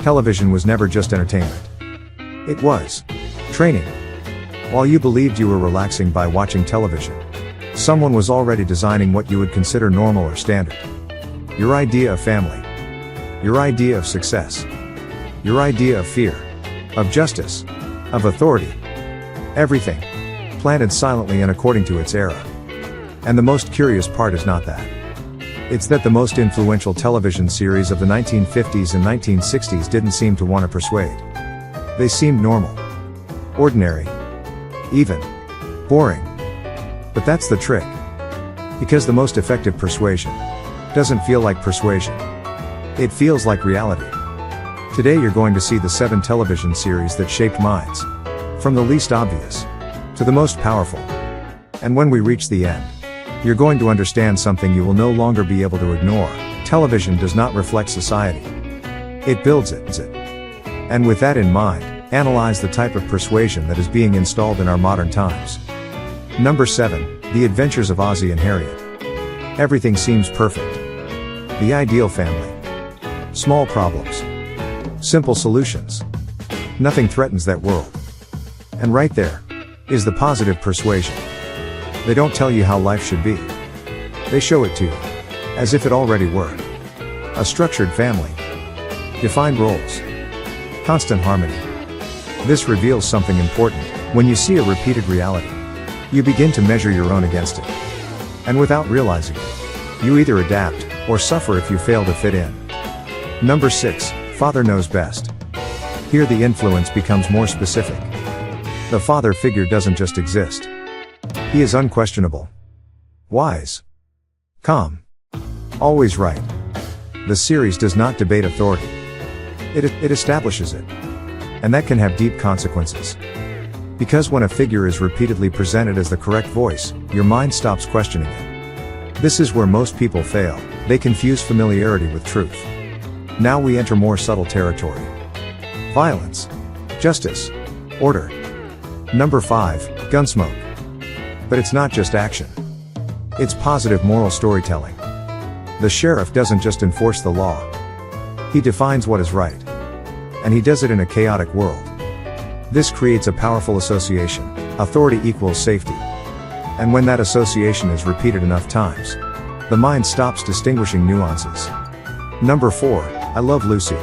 Television was never just entertainment. It was training. While you believed you were relaxing by watching television, someone was already designing what you would consider normal or standard. Your idea of family. Your idea of success. Your idea of fear. Of justice. Of authority. Everything. Planted silently and according to its era. And the most curious part is not that. It's that the most influential television series of the 1950s and 1960s didn't seem to want to persuade. They seemed normal. Ordinary. Even. Boring. But that's the trick. Because the most effective persuasion doesn't feel like persuasion. It feels like reality. Today you're going to see the 7 television series that shaped minds. From the least obvious to the most powerful. And when we reach the end, you're going to understand something you will no longer be able to ignore. Television does not reflect society. It builds it. And with that in mind, analyze the type of persuasion that is being installed in our modern times. Number 7, The Adventures of Ozzie and Harriet. Everything seems perfect. The ideal family. Small problems. Simple solutions. Nothing threatens that world. And right there is the positive persuasion. They don't tell you how life should be. They show it to you, as if it already were. A structured family. Defined roles. Constant harmony. This reveals something important. When you see a repeated reality, you begin to measure your own against it. And without realizing it, you either adapt, or suffer if you fail to fit in. Number 6, Father Knows Best. Here the influence becomes more specific. The father figure doesn't just exist. He is unquestionable. Wise. Calm. Always right. The series does not debate authority. It establishes it. And that can have deep consequences. Because when a figure is repeatedly presented as the correct voice, your mind stops questioning it. This is where most people fail. They confuse familiarity with truth. Now we enter more subtle territory. Violence. Justice. Order. Number 5, Gunsmoke. But it's not just action. It's positive moral storytelling. The sheriff doesn't just enforce the law. He defines what is right. And he does it in a chaotic world. This creates a powerful association. Authority equals safety. And when that association is repeated enough times, the mind stops distinguishing nuances. Number 4, I Love Lucy.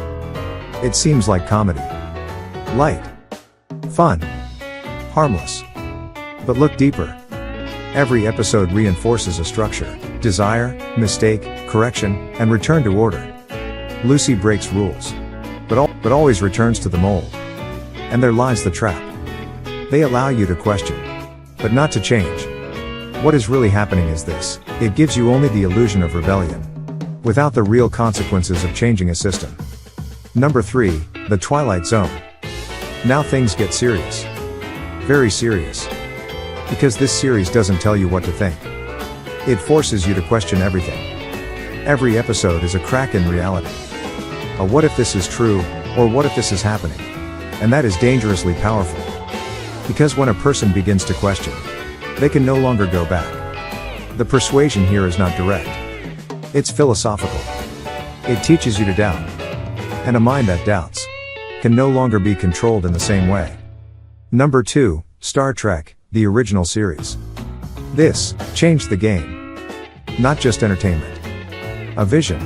It seems like comedy. Light. Fun. Harmless. But look deeper. Every episode reinforces a structure: desire, mistake, correction, and return to order. Lucy breaks rules. But always returns to the mold. And there lies the trap. They allow you to question. But not to change. What is really happening is this: it gives you only the illusion of rebellion, without the real consequences of changing a system. Number 3, The Twilight Zone. Now things get serious. Very serious. Because this series doesn't tell you what to think. It forces you to question everything. Every episode is a crack in reality. A what if this is true, or what if this is happening? And that is dangerously powerful. Because when a person begins to question, they can no longer go back. The persuasion here is not direct. It's philosophical. It teaches you to doubt. And a mind that doubts can no longer be controlled in the same way. Number 2, Star Trek, the original series. This changed the game. Not just entertainment. A vision.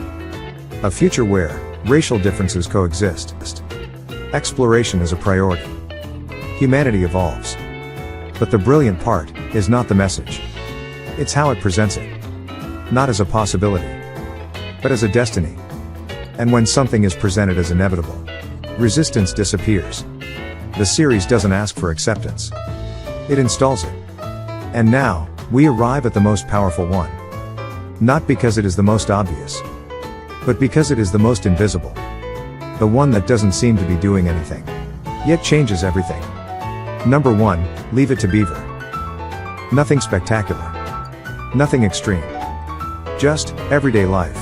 A future where racial differences coexist. Exploration is a priority. Humanity evolves. But the brilliant part is not the message. It's how it presents it. Not as a possibility, but as a destiny. And when something is presented as inevitable, resistance disappears. The series doesn't ask for acceptance. It installs it. And now, we arrive at the most powerful one. Not because it is the most obvious, but because it is the most invisible. The one that doesn't seem to be doing anything, yet changes everything. Number 1, Leave It to Beaver. Nothing spectacular. Nothing extreme. Just everyday life.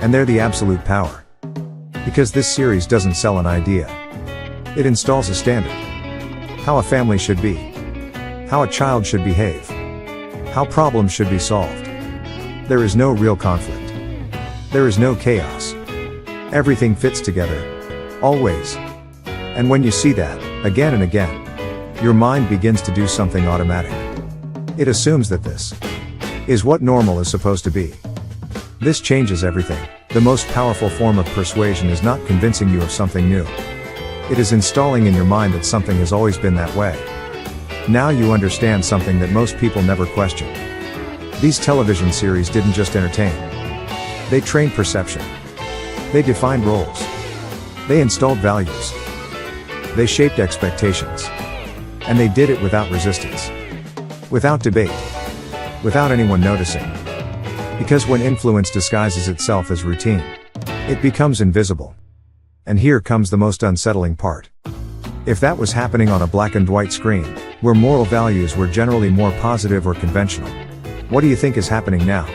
And they're the absolute power. Because this series doesn't sell an idea. It installs a standard. How a family should be. How a child should behave. How problems should be solved. There is no real conflict. There is no chaos. Everything fits together. Always. And when you see that, again and again, your mind begins to do something automatic. It assumes that this is what normal is supposed to be. This changes everything. The most powerful form of persuasion is not convincing you of something new. It is installing in your mind that something has always been that way. Now you understand something that most people never question. These television series didn't just entertain. They trained perception. They defined roles. They installed values. They shaped expectations. And they did it without resistance. Without debate. Without anyone noticing. Because when influence disguises itself as routine, it becomes invisible. And here comes the most unsettling part. If that was happening on a black and white screen, where moral values were generally more positive or conventional, what do you think is happening now?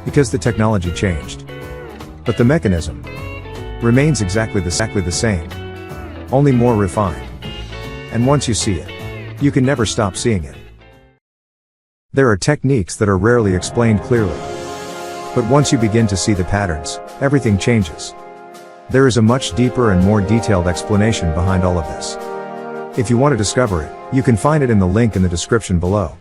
Because the technology changed. But the mechanism remains exactly the same. Only more refined. And once you see it, you can never stop seeing it. There are techniques that are rarely explained clearly. But once you begin to see the patterns, everything changes. There is a much deeper and more detailed explanation behind all of this. If you want to discover it, you can find it in the link in the description below.